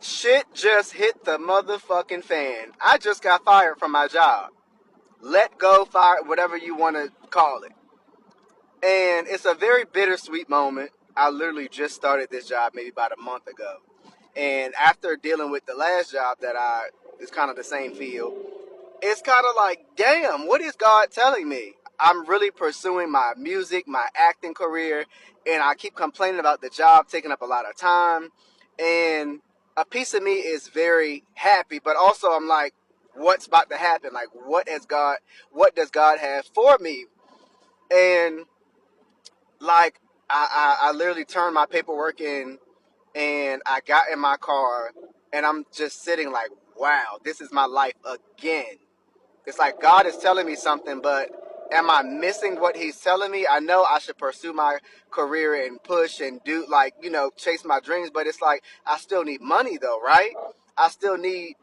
Shit just hit the motherfucking fan. I just got fired from my job. Let go, fired, whatever you want to call it. And it's a very bittersweet moment. I literally just started this job maybe about a month ago. And after dealing with the last job is kind of the same field, it's kind of like, damn, what is God telling me? I'm really pursuing my music, my acting career, and I keep complaining about the job taking up a lot of time. And a piece of me is very happy, but also I'm like, what's about to happen? Like, what does God have for me? And like, I literally turned my paperwork in, and I got in my car, and I'm just sitting like, wow, this is my life again. It's like God is telling me something, but am I missing what he's telling me? I know I should pursue my career and push and do, like, chase my dreams, but it's like I still need money though, right? I still need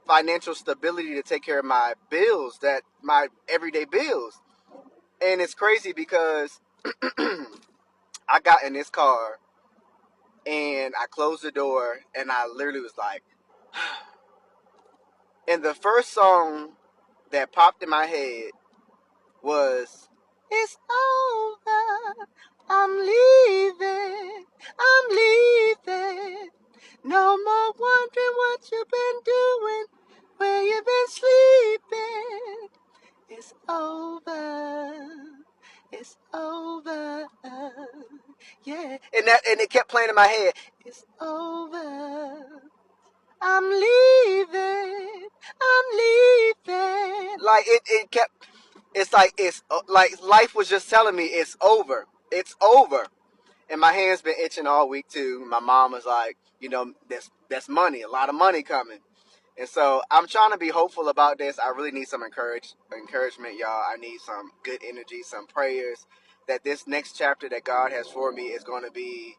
financial stability to take care of my bills, my everyday bills. And it's crazy because I got in this car and I closed the door and I literally was like, and the first song that popped in my head was, "It's over, I'm leaving, I'm leaving. No more wondering what you've been doing, where you've been sleeping. It's over, it's over, yeah." And it kept playing in my head. It's over, I'm leaving, I'm leaving. Like it kept. It's like life was just telling me it's over, it's over. And my hands been itching all week too. My mom was like, that's money, a lot of money coming. And so I'm trying to be hopeful about this. I really need some encouragement, y'all. I need some good energy, some prayers that this next chapter that God has for me is going to be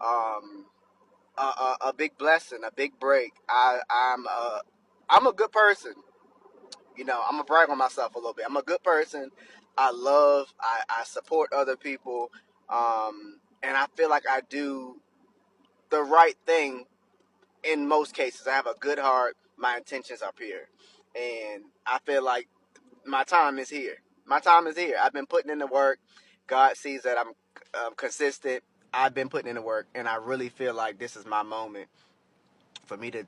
um, a big blessing, a big break. I'm a good person. I'm gonna brag on myself a little bit. I'm a good person. I support other people, and I feel like I do the right thing in most cases. I have a good heart. My intentions are pure, and I feel like my time is here. My time is here. I've been putting in the work. God sees that I'm consistent. I've been putting in the work, and I really feel like this is my moment for me to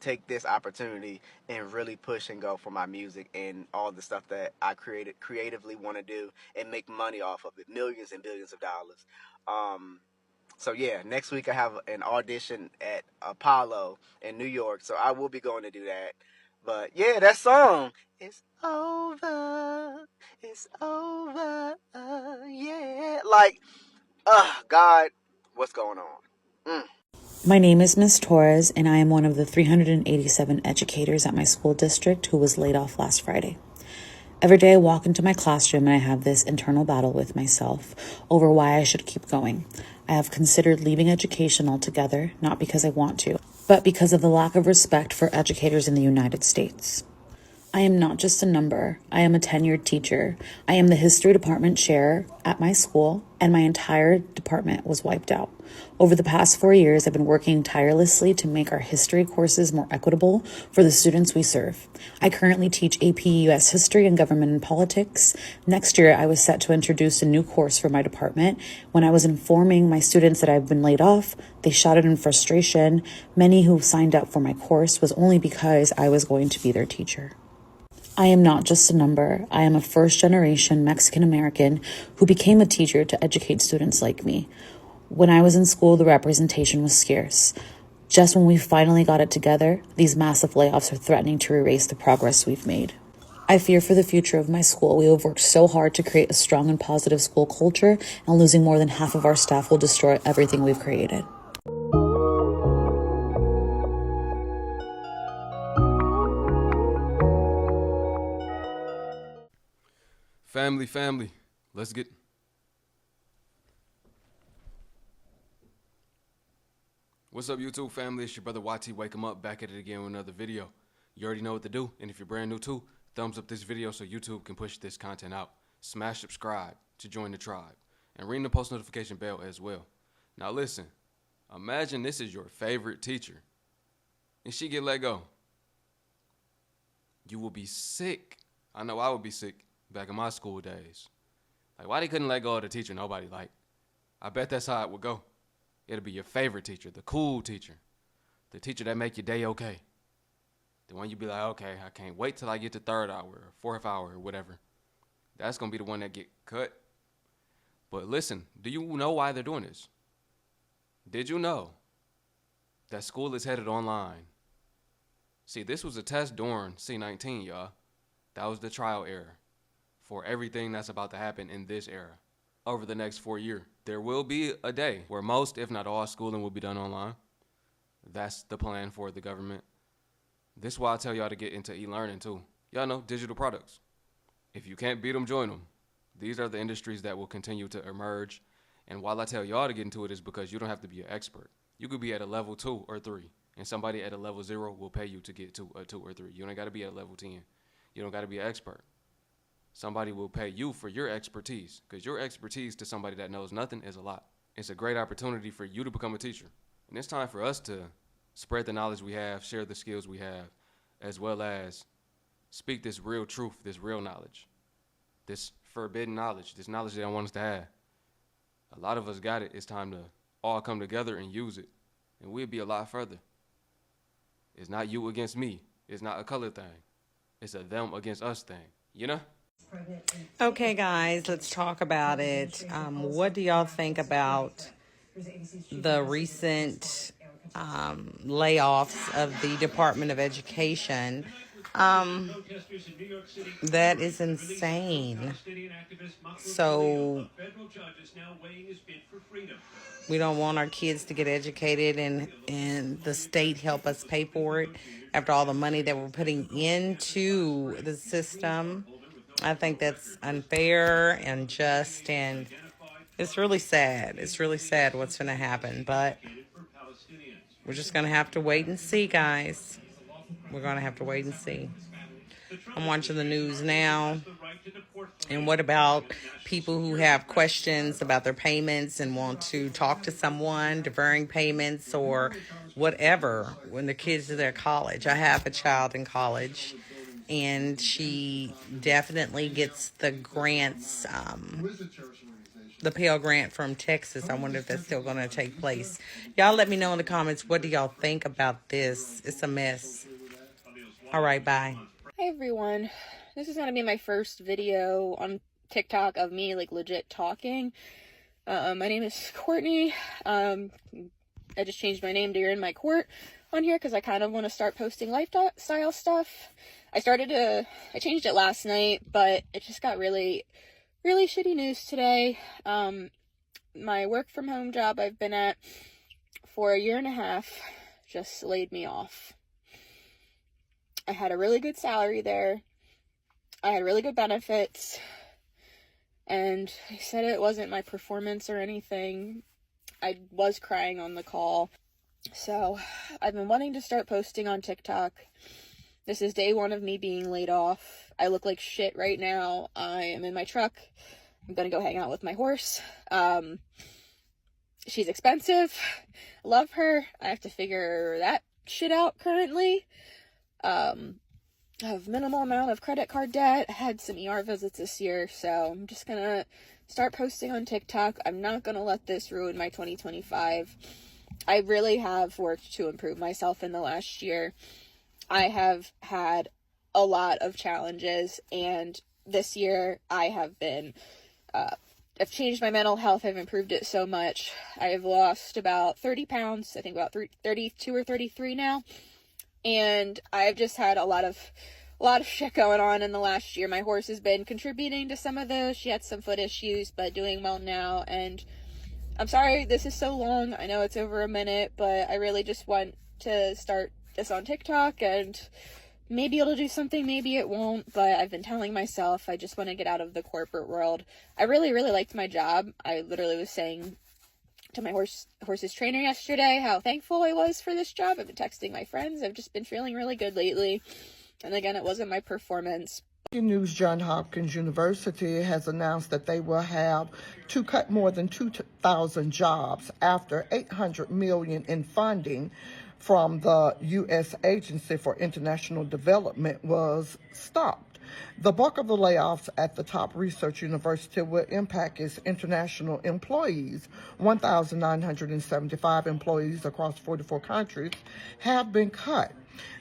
take this opportunity and really push and go for my music and all the stuff that I creatively want to do and make money off of it, millions and billions of dollars. So yeah, next week I have an audition at Apollo in New York, so I will be going to do that. But yeah, that song, it's over, it's over, yeah. Like, God, what's going on? Mm. My name is Miss Torres, and I am one of the 387 educators at my school district who was laid off last Friday. Every day I walk into my classroom and I have this internal battle with myself over why I should keep going. I have considered leaving education altogether, not because I want to, but because of the lack of respect for educators in the United States. I am not just a number. I am a tenured teacher. I am the history department chair at my school, and my entire department was wiped out. Over the past 4 years, I've been working tirelessly to make our history courses more equitable for the students we serve. I currently teach AP US History and Government and Politics. Next year, I was set to introduce a new course for my department. When I was informing my students that I've been laid off, they shouted in frustration. Many who signed up for my course was only because I was going to be their teacher. I am not just a number. I am a first-generation Mexican-American who became a teacher to educate students like me. When I was in school, the representation was scarce. Just when we finally got it together, these massive layoffs are threatening to erase the progress we've made. I fear for the future of my school. We have worked so hard to create a strong and positive school culture, and losing more than half of our staff will destroy everything we've created. Family, let's get... What's up, YouTube family? It's your brother YT. Wake 'em up, back at it again with another video. You already know what to do, and if you're brand new too, thumbs up this video so YouTube can push this content out. Smash subscribe to join the tribe, and ring the post notification bell as well. Now listen, Imagine this is your favorite teacher and she get let go. You will be sick. I know I would be sick back in my school days. Like, why they couldn't let go of the teacher nobody liked? I bet that's how it would go. It'll be your favorite teacher, the cool teacher, the teacher that make your day okay. The one you be like, okay, I can't wait till I get to third hour or fourth hour or whatever. That's going to be the one that get cut. But listen, do you know why they're doing this? Did you know that school is headed online? See, this was a test during C-19, y'all. That was the trial era for everything that's about to happen in this era. Over the next 4 years, there will be a day where most, if not all, schooling will be done online. That's the plan for the government. This is why I tell y'all to get into e-learning too. Y'all know digital products. If you can't beat them, join them. These are the industries that will continue to emerge. And while I tell y'all to get into it is because you don't have to be an expert. You could be at a level 2 or 3, and somebody at a level 0 will pay you to get to a 2 or 3. You don't got to be at level 10. You don't got to be an expert. Somebody will pay you for your expertise, because your expertise to somebody that knows nothing is a lot. It's a great opportunity for you to become a teacher. And it's time for us to spread the knowledge we have, share the skills we have, as well as speak this real truth, this real knowledge, this forbidden knowledge, this knowledge they don't want us to have. A lot of us got it. It's time to all come together and use it, and we'll be a lot further. It's not you against me. It's not a color thing. It's a them against us thing, you know? Okay, guys, let's talk about it. What do y'all think about the recent layoffs of the Department of Education? That is insane. So we don't want our kids to get educated and the state help us pay for it after all the money that we're putting into the system. I think that's unfair and unjust, and it's really sad. It's really sad what's going to happen, but we're just going to have to wait and see, guys. We're going to have to wait and see. I'm watching the news now. And what about people who have questions about their payments and want to talk to someone, deferring payments or whatever when their kids are at college? I have a child in college, and she definitely gets the grants, the Pell Grant from Texas. I wonder if that's still going to take place. Y'all let me know in the comments, what do y'all think about this? It's a mess. All right, bye. Hi everyone, this is going to be my first video on TikTok of me like legit talking. My name is Courtney. I just changed my name to You're in My Court on here because I kind of want to start posting lifestyle stuff. I changed it last night, but it just got really shitty news today. My work from home job I've been at for 1.5 years just laid me off. I had a really good salary there. I had really good benefits. And I said it wasn't my performance or anything. I was crying on the call. So I've been wanting to start posting on TikTok. This is day 1 of me being laid off. I look like shit right now. I am in my truck. I'm gonna go hang out with my horse. She's expensive. I love her. I have to figure that shit out currently. I have minimal amount of credit card debt. I had some ER visits this year, so I'm just gonna start posting on TikTok. I'm not gonna let this ruin my 2025. I really have worked to improve myself in the last year. I have had a lot of challenges, and this year I have been, I've changed my mental health. I've improved it so much. I've lost about 30 pounds, I think about 32 or 33 now. And I've just had a lot of shit going on in the last year. My horse has been contributing to some of those. She had some foot issues, but doing well now. And I'm sorry this is so long. I know it's over a minute, but I really just want to start this on TikTok, and maybe it'll do something, maybe it won't. But I've been telling myself I just want to get out of the corporate world. I really liked my job. I literally was saying to my horse's trainer yesterday how thankful I was for this job. I've been texting my friends. I've just been feeling really good lately. And again, it wasn't my performance, News Johns Hopkins University has announced that they will have to cut more than 2,000 jobs after $800 million in funding from the U.S. Agency for International Development was stopped. The bulk of the layoffs at the top research university will impact its international employees. 1,975 employees across 44 countries have been cut.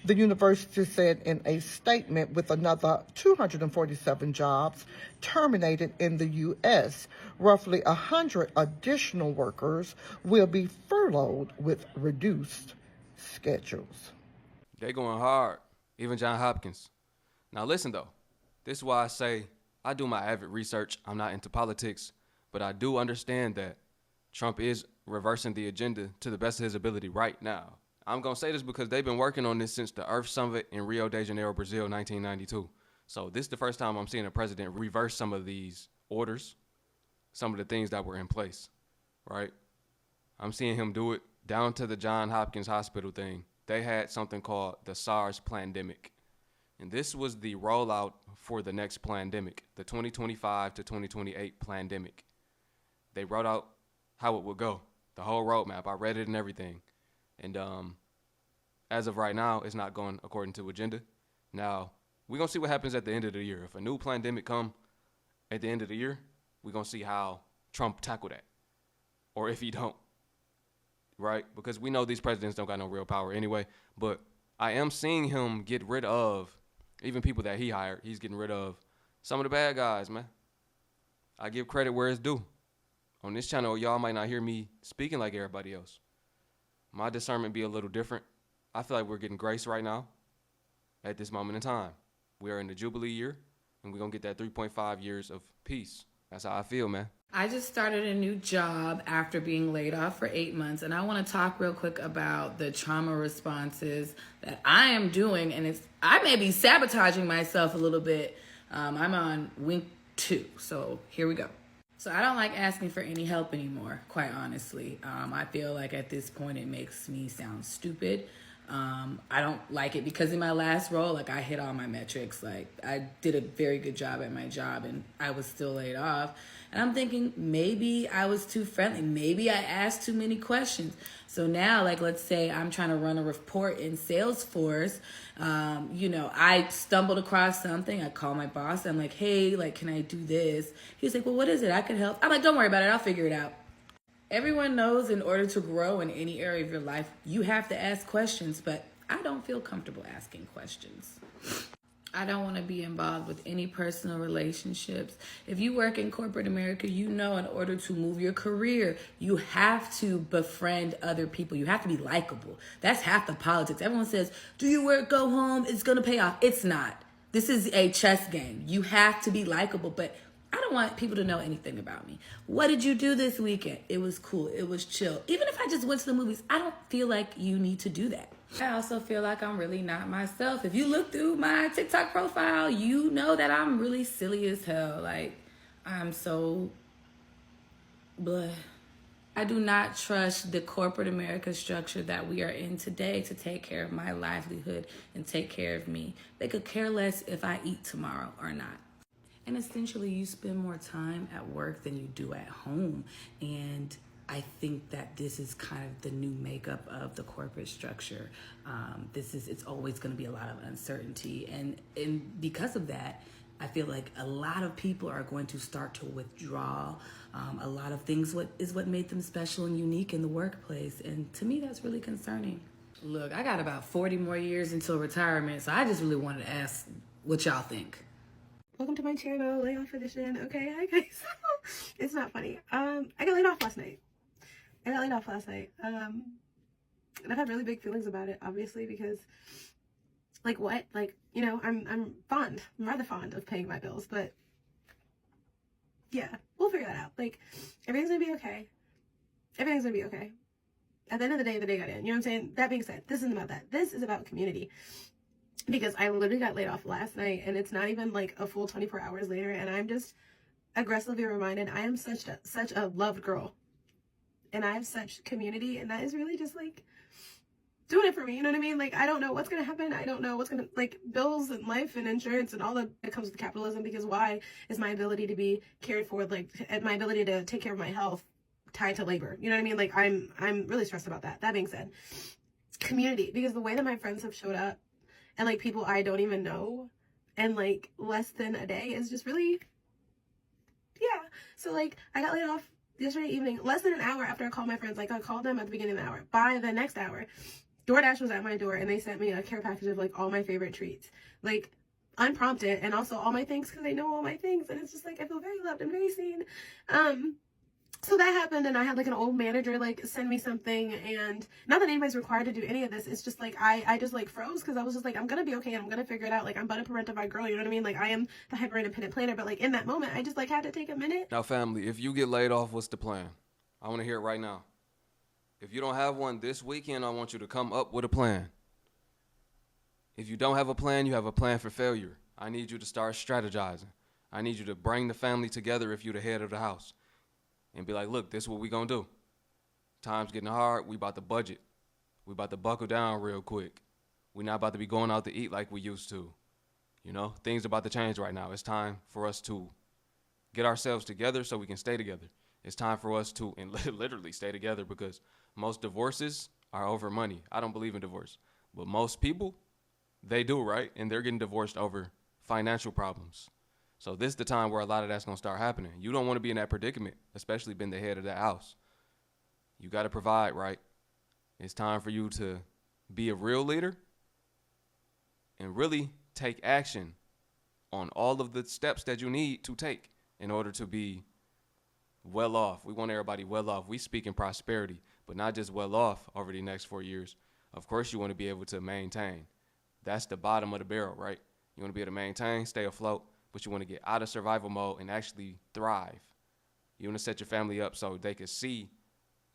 The university said in a statement, with another 247 jobs terminated in the U.S., roughly 100 additional workers will be furloughed with reduced schedules. They going hard, even Johns Hopkins. Now listen though, this is why I say I do my avid research. I'm not into politics, but I do understand that Trump is reversing the agenda to the best of his ability right now. I'm going to say this because they've been working on this since the Earth Summit in Rio de Janeiro, Brazil, 1992. So this is the first time I'm seeing a president reverse some of these orders, some of the things that were in place, right? I'm seeing him do it down to the Johns Hopkins Hospital thing. They had something called the SARS pandemic. And this was the rollout for the next pandemic, the 2025 to 2028 pandemic. They wrote out how it would go, the whole roadmap. I read it and everything. And as of right now, it's not going according to agenda. Now, we're going to see what happens at the end of the year. If a new pandemic come at the end of the year, we're going to see how Trump tackle that. Or if he don't, right? Because we know these presidents don't got no real power anyway. But I am seeing him get rid of, even people that he hired, he's getting rid of some of the bad guys, man. I give credit where it's due. On this channel, y'all might not hear me speaking like everybody else. My discernment be a little different. I feel like we're getting grace right now at this moment in time. We are in the Jubilee year, and we're going to get that 3.5 years of peace. That's how I feel, man. I just started a new job after being laid off for 8 months, and I want to talk real quick about the trauma responses that I am doing, and I may be sabotaging myself a little bit. I'm on week 2, so here we go. So I don't like asking for any help anymore, quite honestly. I feel like at this point it makes me sound stupid. I don't like it because in my last role, like I hit all my metrics. Like I did a very good job at my job and I was still laid off. And I'm thinking maybe I was too friendly. Maybe I asked too many questions. So now, like, let's say I'm trying to run a report in Salesforce. I stumbled across something. I call my boss. I'm like, hey, like, can I do this? He's like, well, what is it? I can help. I'm like, don't worry about it. I'll figure it out. Everyone knows in order to grow in any area of your life, you have to ask questions, but I don't feel comfortable asking questions. I don't want to be involved with any personal relationships. If you work in corporate America, you know in order to move your career, you have to befriend other people. You have to be likable. That's half the politics. Everyone says, do your work, go home, it's going to pay off. It's not. This is a chess game. You have to be likable, but I don't want people to know anything about me. What did you do this weekend? It was cool. It was chill. Even if I just went to the movies, I don't feel like you need to do that. I also feel like I'm really not myself. If you look through my TikTok profile, you know that I'm really silly as hell. Like, I'm so blah. I do not trust the corporate America structure that we are in today to take care of my livelihood and take care of me. They could care less if I eat tomorrow or not. And essentially, you spend more time at work than you do at home. And I think that this is kind of the new makeup of the corporate structure. It's always going to be a lot of uncertainty. And because of that, I feel like a lot of people are going to start to withdraw. A lot of things what made them special and unique in the workplace. And to me, that's really concerning. Look, I got about 40 more years until retirement. So I just really wanted to ask what y'all think. Welcome to my channel, layoff edition. Okay, hi guys. It's not funny. I got laid off last night. And I've had really big feelings about it, obviously, because like what? Like, I'm rather fond of paying my bills, but yeah, we'll figure that out. Like, everything's gonna be okay. Everything's gonna be okay. At the end of the day got in. You know what I'm saying? That being said, this isn't about that. This is about community. Because I literally got laid off last night and it's not even like a full 24 hours later and I'm just aggressively reminded I am such a loved girl and I have such community and that is really just like doing it for me. You know what I mean? Like, I don't know what's going to happen. I don't know what's going to, like, bills and life and insurance and all that comes with capitalism, because why is my ability to be cared for, like, my ability to take care of my health tied to labor? You know what I mean? Like, I'm really stressed about that. That being said, community, because the way that my friends have showed up and, like, people I don't even know and, like, less than a day is just really, yeah. So, like, I got laid off yesterday evening, less than an hour after I called my friends. Like, I called them at the beginning of the hour. By the next hour, DoorDash was at my door and they sent me a care package of, like, all my favorite treats, like, unprompted, and also all my things, because they know all my things, and it's just like I feel very loved and very seen. So that happened, and I had, like, an old manager, like, send me something, and not that anybody's required to do any of this, it's just like I just, like, froze, because I was just like, I'm gonna be okay and I'm gonna figure it out. Like, I'm but a parentified girl, you know what I mean? Like, I am the hyper independent planner, but, like, in that moment I just, like, had to take a minute. Now, family, if you get laid off, what's the plan? I want to hear it right now. If you don't have one this weekend, I want you to come up with a plan. If you don't have a plan, you have a plan for failure. I need you to start strategizing. I need you to bring the family together if you're the head of the house and be like, look, this is what we gonna do. Time's getting hard. We about to budget. We about to buckle down real quick. We're not about to be going out to eat like we used to. You know, things are about to change right now. It's time for us to get ourselves together so we can stay together. It's time for us to literally stay together, because most divorces are over money. I don't believe in divorce, but most people, they do, right? And they're getting divorced over financial problems. So this is the time where a lot of that's going to start happening. You don't want to be in that predicament, especially being the head of that house. You got to provide, right? It's time for you to be a real leader and really take action on all of the steps that you need to take in order to be well off. We want everybody well off. We speak in prosperity, but not just well off over the next 4 years. Of course, you want to be able to maintain. That's the bottom of the barrel, right? You want to be able to maintain, stay afloat, but you want to get out of survival mode and actually thrive. You want to set your family up so they can see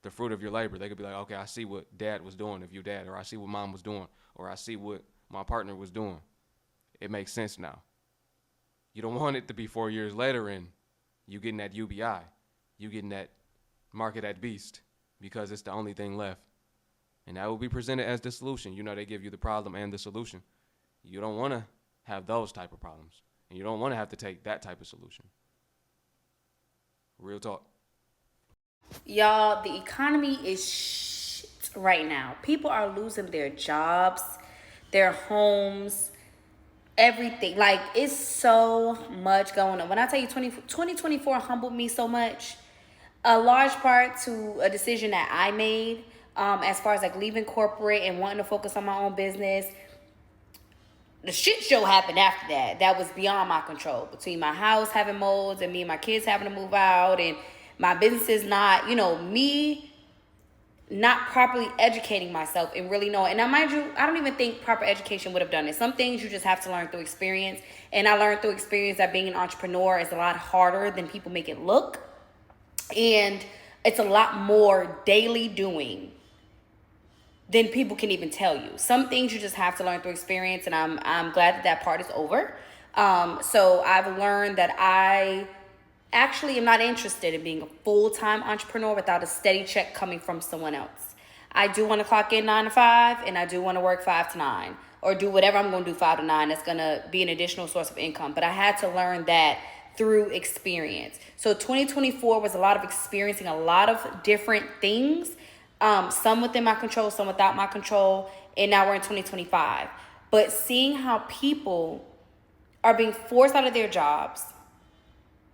the fruit of your labor. They could be like, okay, I see what dad was doing, if you're dad, or I see what mom was doing, or I see what my partner was doing. It makes sense now. You don't want it to be 4 years later and you getting that UBI. You getting that market at beast because it's the only thing left. And that will be presented as the solution. You know, they give you the problem and the solution. You don't want to have those type of problems. And you don't want to have to take that type of solution. Real talk. Y'all, the economy is shit right now. People are losing their jobs, their homes, everything. Like, it's so much going on. When I tell you 2024 humbled me so much, a large part to a decision that I made, as far as like leaving corporate and wanting to focus on my own business. The shit show happened after that. That was beyond my control, between my house having molds and me and my kids having to move out, and my businesses not, me not properly educating myself and really knowing. And now, mind you, I don't even think proper education would have done it. Some things you just have to learn through experience. And I learned through experience that being an entrepreneur is a lot harder than people make it look. And it's a lot more daily doing than people can even tell you. Some things you just have to learn through experience, and I'm glad that part is over. So I've learned that I actually am not interested in being a full-time entrepreneur without a steady check coming from someone else. I do want to clock in 9 to 5, and I do want to work 5 to 9, or do whatever I'm going to do 5 to 9 that's going to be an additional source of income. But I had to learn that through experience. So 2024 was a lot of experiencing a lot of different things, some within my control, some without my control, and now we're in 2025. But seeing how people are being forced out of their jobs,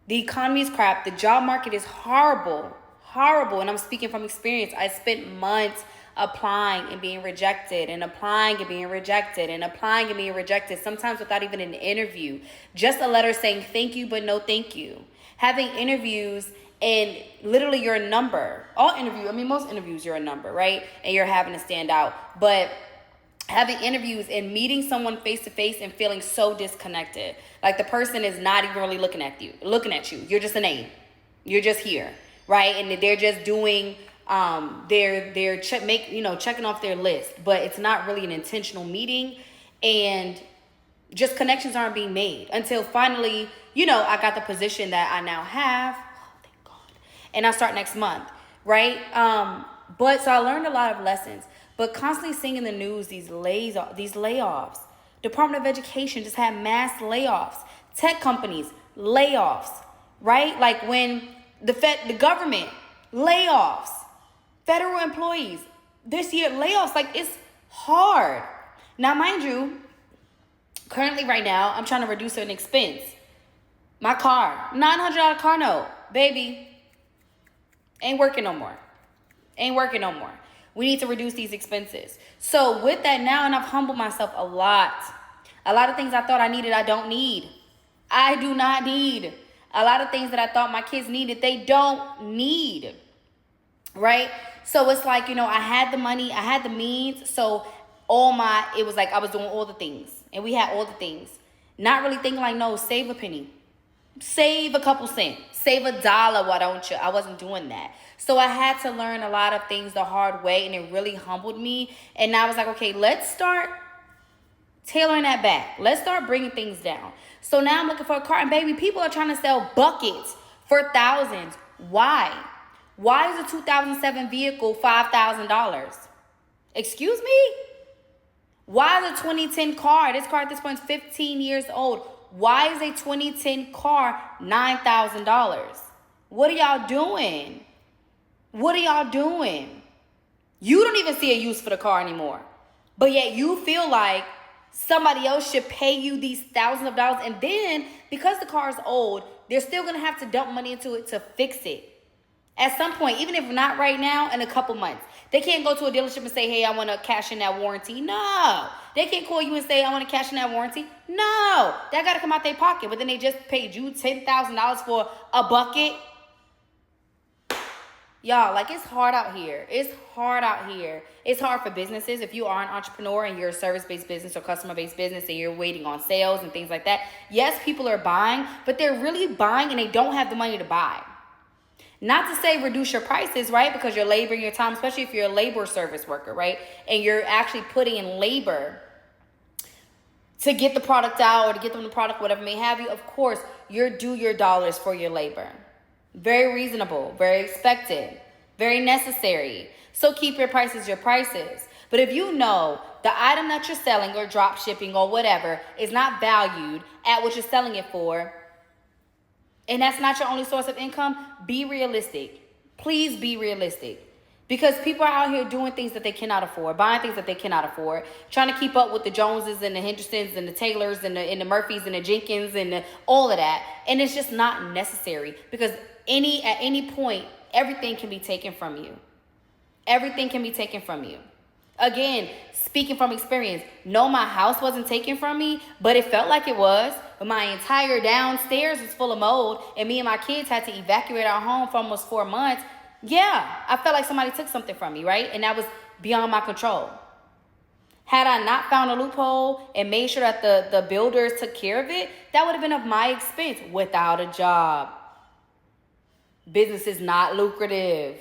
the economy is crap, the job market is horrible, and I'm speaking from experience. I spent months applying and being rejected, and applying and being rejected, and applying and being rejected, sometimes without even an interview. Just a letter saying thank you, but no thank you. Having interviews and literally you're a number. Most interviews you're a number, right? And you're having to stand out. But having interviews and meeting someone face to face and feeling so disconnected. Like the person is not even really looking at you. You're just a name. You're just here, right? And they're just doing they're checking off their list, but it's not really an intentional meeting, and just connections aren't being made until finally, I got the position that I now have. Oh, thank God. And I start next month, right? But so I learned a lot of lessons, But constantly seeing in the news these layoffs. Department of Education just had mass layoffs. Tech companies, layoffs, right? Like when the government, layoffs. Federal employees, this year, layoffs. Like, it's hard. Now, mind you, currently right now, I'm trying to reduce an expense. My car, $900 car note, baby, ain't working no more. Ain't working no more. We need to reduce these expenses. So with that now, and I've humbled myself a lot. A lot of things I thought I needed, I don't need. I do not need. A lot of things that I thought my kids needed, they don't need. Right? So it's like, I had the money, I had the means. So it was like I was doing all the things. And we had all the things. Not really thinking like, no, save a penny. Save a couple cents. Save $1, why don't you? I wasn't doing that. So I had to learn a lot of things the hard way, and it really humbled me. And I was like, okay, let's start tailoring that back. Let's start bringing things down. So now I'm looking for a car, and baby, people are trying to sell buckets for thousands. Why? Why is a 2007 vehicle $5,000? Excuse me? Why is a 2010 car, this car at this point is 15 years old, why is a 2010 car $9,000? What are y'all doing? What are y'all doing? You don't even see a use for the car anymore. But yet you feel like somebody else should pay you these thousands of dollars. And then, because the car is old, they're still going to have to dump money into it to fix it. At some point, even if not right now, in a couple months. They can't go to a dealership and say, hey, I want to cash in that warranty. No. They can't call you and say, I want to cash in that warranty. No. That got to come out their pocket. But then they just paid you $10,000 for a bucket. Y'all, like, it's hard out here. It's hard out here. It's hard for businesses. If you are an entrepreneur and you're a service-based business or customer-based business and you're waiting on sales and things like that, yes, people are buying, but they're really buying and they don't have the money to buy. Not to say reduce your prices, right? Because you're laboring your time, especially if you're a labor service worker, right? And you're actually putting in labor to get the product out or to get them the product, whatever may have you. Of course, you're due your dollars for your labor. Very reasonable, very expected, very necessary. So keep your prices your prices. But if you know the item that you're selling or drop shipping or whatever is not valued at what you're selling it for, and that's not your only source of income, be realistic. Please be realistic. Because people are out here doing things that they cannot afford, buying things that they cannot afford, trying to keep up with the Joneses and the Hendersons and the Taylors and the Murphys and the Jenkins and all of that. And it's just not necessary, because at any point, everything can be taken from you. Everything can be taken from you. Again, speaking from experience, no, my house wasn't taken from me, but it felt like it was. But my entire downstairs was full of mold, and me and my kids had to evacuate our home for almost 4 months. Yeah, I felt like somebody took something from me, right? And that was beyond my control. Had I not found a loophole and made sure that the builders took care of it, that would have been of my expense without a job. Business is not lucrative,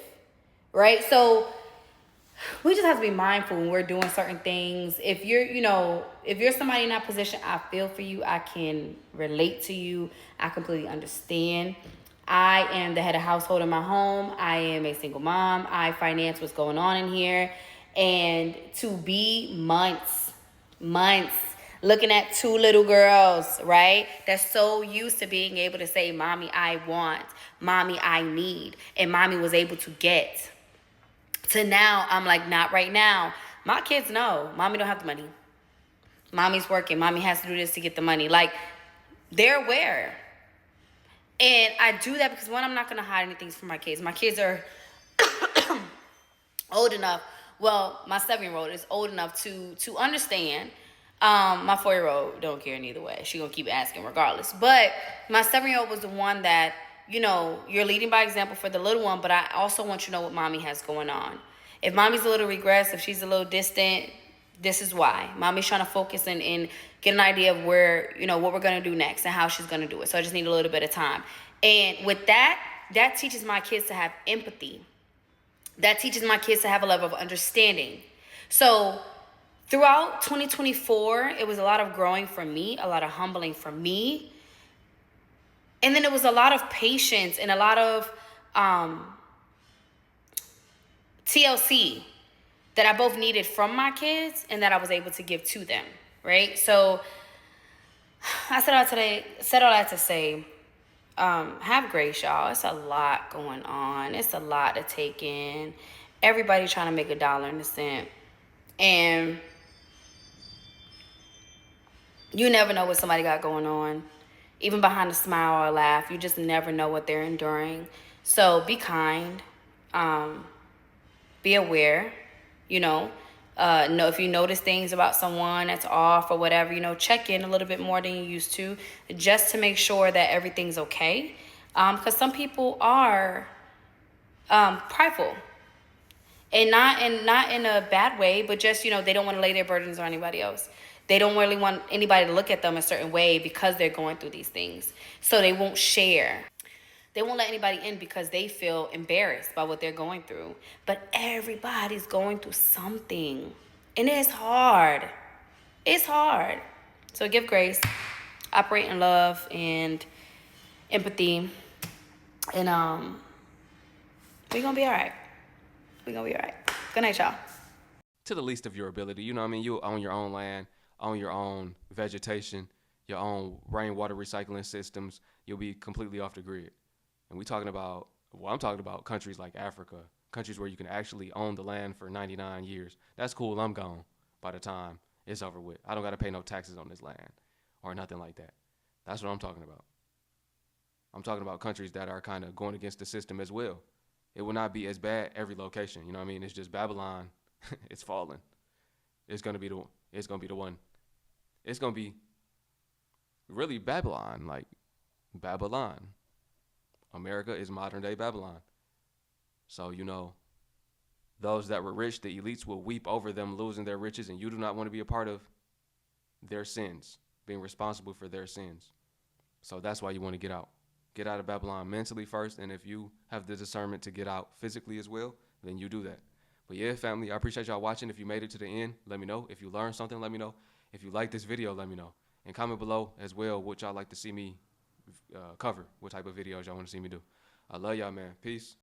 right? So we just have to be mindful when we're doing certain things. If you're somebody in that position, I feel for you. I can relate to you. I completely understand. I am the head of household in my home. I am a single mom. I finance what's going on in here. And to be months looking at 2 little girls, right? That's so used to being able to say, mommy, I want, mommy, I need, and mommy was able to get. To now, I'm like, not right now. My kids know, mommy don't have the money. Mommy's working. Mommy has to do this to get the money. Like, they're aware. And I do that because, one, I'm not going to hide anything from my kids. My kids are old enough. Well, my 7-year-old is old enough to understand. My 4-year-old don't care neither way. She going to keep asking regardless. But my 7-year-old was the one that, you're leading by example for the little one, but I also want you to know what mommy has going on. If mommy's a little regressed, if she's a little distant, this is why. Mommy's trying to focus and get an idea of where, what we're going to do next and how she's going to do it. So I just need a little bit of time. And with that teaches my kids to have empathy. That teaches my kids to have a level of understanding. So throughout 2024, it was a lot of growing for me, a lot of humbling for me. And then it was a lot of patience and a lot of TLC. that I both needed from my kids and that I was able to give to them, right? So I said all that to say, have grace, y'all. It's a lot going on. It's a lot to take in. Everybody trying to make $1 and a cent. And you never know what somebody got going on. Even behind a smile or a laugh, you just never know what they're enduring. So be kind. Be aware. You know if you notice things about someone that's off or whatever, check in a little bit more than you used to, just to make sure that everything's okay. Because some people are prideful, and not in a bad way, but just they don't want to lay their burdens on anybody else. They don't really want anybody to look at them a certain way because they're going through these things, so they won't share. They won't let anybody in because they feel embarrassed by what they're going through. But everybody's going through something. And it's hard. It's hard. So give grace, operate in love and empathy. And we're going to be all right. We're going to be all right. Good night, y'all. To the least of your ability. You know what I mean? You own your own land, own your own vegetation, your own rainwater recycling systems. You'll be completely off the grid. And I'm talking about countries like Africa, countries where you can actually own the land for 99 years. That's cool. I'm gone by the time it's over with. I don't got to pay no taxes on this land or nothing like that. That's what I'm talking about. I'm talking about countries that are kind of going against the system as well. It will not be as bad every location. You know what I mean? It's just Babylon. It's falling. It's going to be the one. It's going to be really Babylon, like Babylon. America is modern day Babylon. So, those that were rich, the elites will weep over them losing their riches, and you do not want to be a part of their sins, being responsible for their sins. So that's why you want to get out. Get out of Babylon mentally first, and if you have the discernment to get out physically as well, then you do that. But yeah, family, I appreciate y'all watching. If you made it to the end, let me know. If you learned something, let me know. If you like this video, let me know. And comment below as well what y'all like to see me cover, what type of videos y'all want to see me do. I love y'all, man. Peace.